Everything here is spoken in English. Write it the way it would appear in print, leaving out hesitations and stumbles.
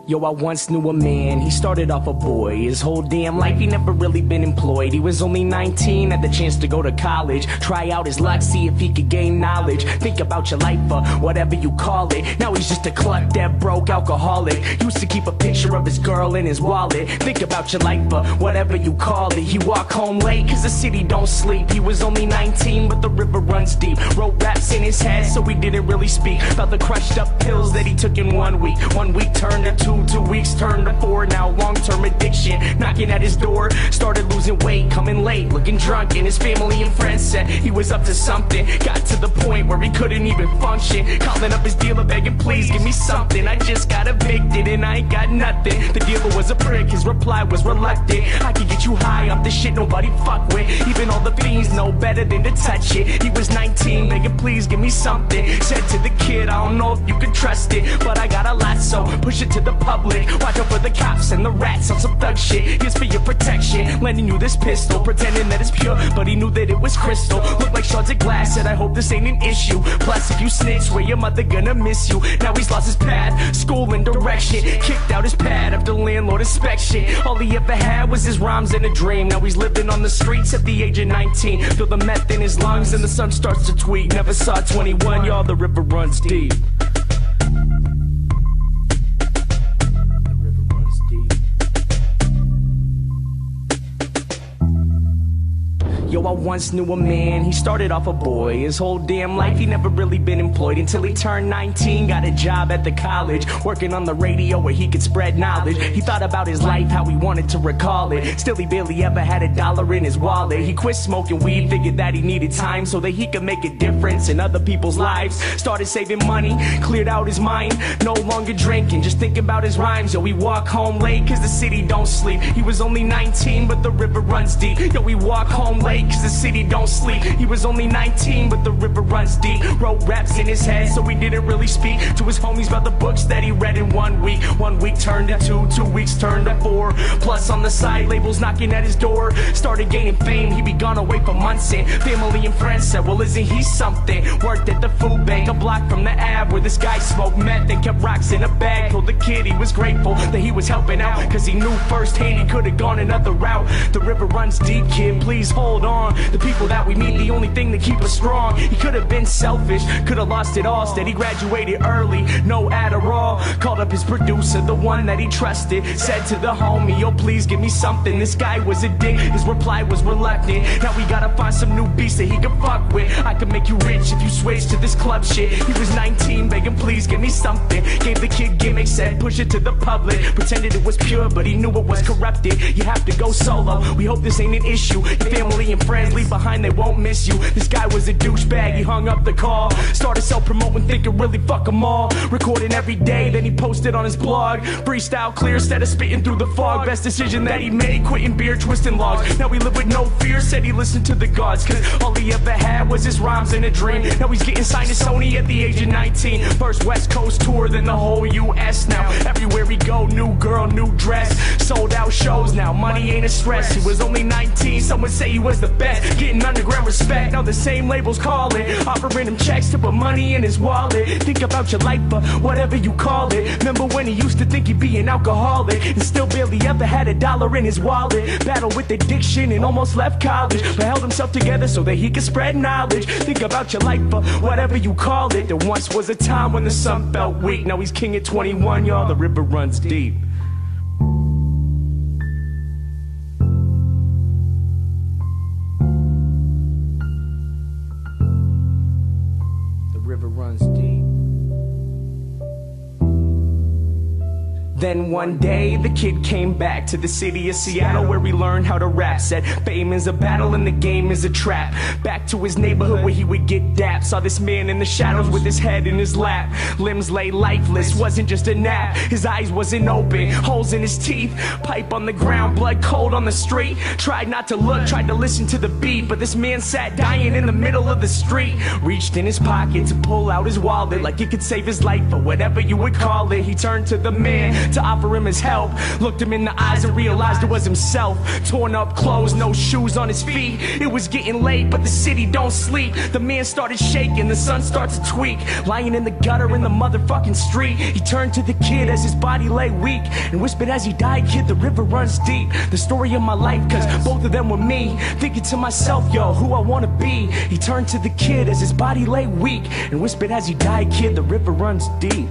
Yo, I once knew a man, he started off a boy. His whole damn life he never really been employed. He was only 19, had the chance to go to college, try out his luck, see if he could gain knowledge. Think about your life, whatever you call it. Now he's just a cluck, dead broke alcoholic. Used to keep a picture of his girl in his wallet. Think about your life, whatever you call it. He walk home late, cause the city don't sleep. He was only 19, but the river runs deep. Wrote raps in his head, so he didn't really speak. About the crushed up pills that he took in 1 week. 1 week turned to 2, 2 weeks turned to 4. Now long-term addiction knocking at his door. Started losing weight, coming late, looking drunk, and his family and friends said he was up to something. Got to the point where he couldn't even function, calling up his dealer begging, please give me something. I just got evicted and I ain't got nothing. The dealer was a prick, his reply was reluctant. I could get you high off this shit nobody fuck with. Even all the fiends know better than to touch it. He was 19 begging, please give me something. Said to the kid, I don't know if you can trust it, but I got a lasso, push it to the public. Watch out for the cops and the rats on some thug shit. Here's for your protection, lending you this pistol, pretending that it's pure, but he knew that it was crystal. Looked like shards of glass, said I hope this ain't an issue. Plus if you snitch, swear your mother gonna miss you. Now he's lost his path, school and direction, kicked out his pad after landlord inspection. All he ever had was his rhymes and a dream. Now he's living on the streets at the age of 19. Feel the meth in his lungs and the sun starts to tweak. Never saw 21, y'all, the river runs deep. Yo, I once knew a man, he started off a boy. His whole damn life he never really been employed until he turned 19, got a job at the college, working on the radio where he could spread knowledge. He thought about his life, how he wanted to recall it. Still he barely ever had $1 in his wallet. He quit smoking weed, figured that he needed time so that he could make a difference in other people's lives. Started saving money, cleared out his mind, no longer drinking, just thinking about his rhymes. Yo, he walk home late cause the city don't sleep. He was only 19 but the river runs deep. Yo, he walk home late cause the city don't sleep. He was only 19 but the river runs deep. Wrote raps in his head so he didn't really speak to his homies about the books that he read in 1 week. 1 week turned to 2, 2 weeks turned to 4. Plus on the side labels knocking at his door. Started gaining fame, he'd be gone away for months and family and friends said, well isn't he something? Worked at the food bank a block from the Ave where this guy smoked meth and kept rocks in a bag. Told the kid he was grateful that he was helping out cause he knew firsthand he could have gone another route. The river runs deep, kid, please hold on. The people that we meet, the only thing that keep us strong. He could have been selfish, could have lost it all. Instead he graduated early, no Adderall. Called up his producer, the one that he trusted. Said to the homie, yo please give me something. This guy was a dick, his reply was reluctant. Now we gotta find some new beats that he can fuck with. I can make you rich if you switch to this club shit. He was 19 begging please give me something. Gave the kid gimmicks, said push it to the public. Pretended it was pure but he knew it was corrupted. You have to go solo, we hope this ain't an issue. Your family and friends leave behind, they won't miss you. This guy was a douchebag, he hung up the call. Started self-promoting, thinking really fuck them all. Recording every day, then he posted on his blog. Freestyle clear, instead of spitting through the fog. Best decision that he made, quitting beer, twisting logs. Now he lived with no fear, said he listened to the gods cause all he ever had was his rhymes and a dream. Now he's getting signed to Sony at the age of 19. First West Coast tour, then the whole US. Now everywhere he go, new girl, new dress. Sold out shows now, money ain't a stress. He was only 19, someone say he was the best. Getting underground respect, now the same labels calling, offering him checks to put money in his wallet. Think about your life, but whatever you call it. Remember when he used to think he'd be an alcoholic and still barely ever had $1 in his wallet. Battled with addiction and almost left college, but held himself together so that he could spread knowledge. Think about your life, but whatever you call it. There once was a time when the sun felt weak. Now he's king at 21, y'all, the river runs deep. River runs deep. Then one day the kid came back to the city of Seattle where he learned how to rap. Said fame is a battle and the game is a trap. Back to his neighborhood where he would get dapped. Saw this man in the shadows with his head in his lap. Limbs lay lifeless, wasn't just a nap. His eyes wasn't open, holes in his teeth. Pipe on the ground, blood cold on the street. Tried not to look, tried to listen to the beat, but this man sat dying in the middle of the street. Reached in his pocket to pull out his wallet like it could save his life or whatever you would call it. He turned to the man, to offer him his help. Looked him in the eyes and realized it was himself. Torn up clothes, no shoes on his feet. It was getting late, but the city don't sleep. The man started shaking, the sun starts to tweak. Lying in the gutter in the motherfucking street, he turned to the kid as his body lay weak and whispered as he died, "Kid, the river runs deep." The story of my life, cause both of them were me. Thinking to myself, yo, who I wanna be. He turned to the kid as his body lay weak and whispered as he died, "Kid, the river runs deep."